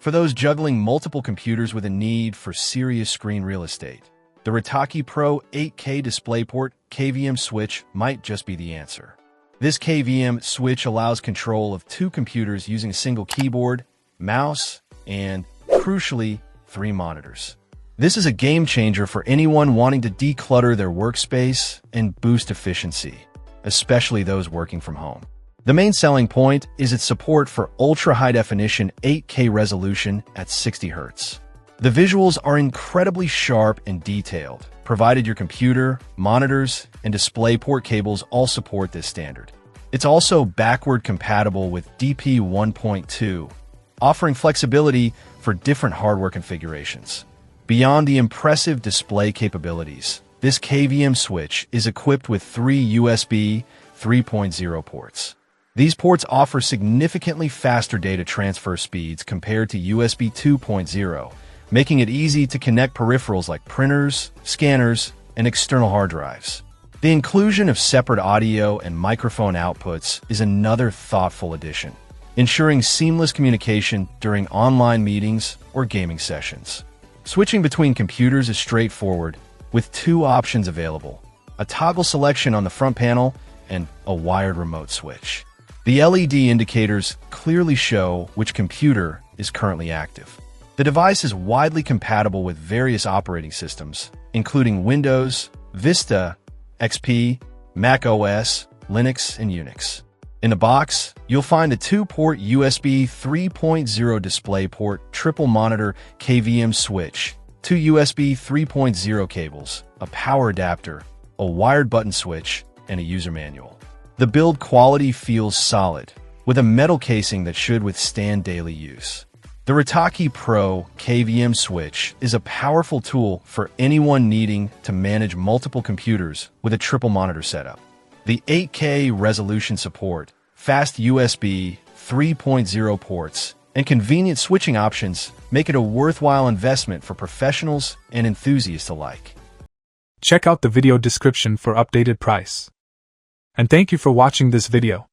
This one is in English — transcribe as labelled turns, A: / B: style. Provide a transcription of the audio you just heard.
A: For those juggling multiple computers with a need for serious screen real estate, the Rytaki Pro 8K Displayport KVM switch might just be the answer. This KVM switch allows control of two computers using a single keyboard, mouse, and, crucially, 3 monitors. This is a game changer for anyone wanting to declutter their workspace and boost efficiency, especially those working from home. The main selling point is its support for ultra-high-definition 8K resolution at 60 Hz. The visuals are incredibly sharp and detailed, provided your computer, monitors, and DisplayPort cables all support this standard. It's also backward compatible with DP 1.2, offering flexibility for different hardware configurations. Beyond the impressive display capabilities, this KVM switch is equipped with 3 USB 3.0 ports. These ports offer significantly faster data transfer speeds compared to USB 2.0, making it easy to connect peripherals like printers, scanners, and external hard drives. The inclusion of separate audio and microphone outputs is another thoughtful addition, ensuring seamless communication during online meetings or gaming sessions. Switching between computers is straightforward, with 2 options available: a toggle selection on the front panel and a wired remote switch. The LED indicators clearly show which computer is currently active. The device is widely compatible with various operating systems, including Windows, Vista, XP, Mac OS, Linux, and Unix. In the box, you'll find a 2-port USB 3.0 DisplayPort triple monitor KVM switch, 2 USB 3.0 cables, a power adapter, a wired button switch, and a user manual. The build quality feels solid, with a metal casing that should withstand daily use. The Rytaki Pro KVM switch is a powerful tool for anyone needing to manage multiple computers with a triple monitor setup. The 8K resolution support, fast USB 3.0 ports, and convenient switching options make it a worthwhile investment for professionals and enthusiasts alike.
B: Check out the video description for updated price. And thank you for watching this video.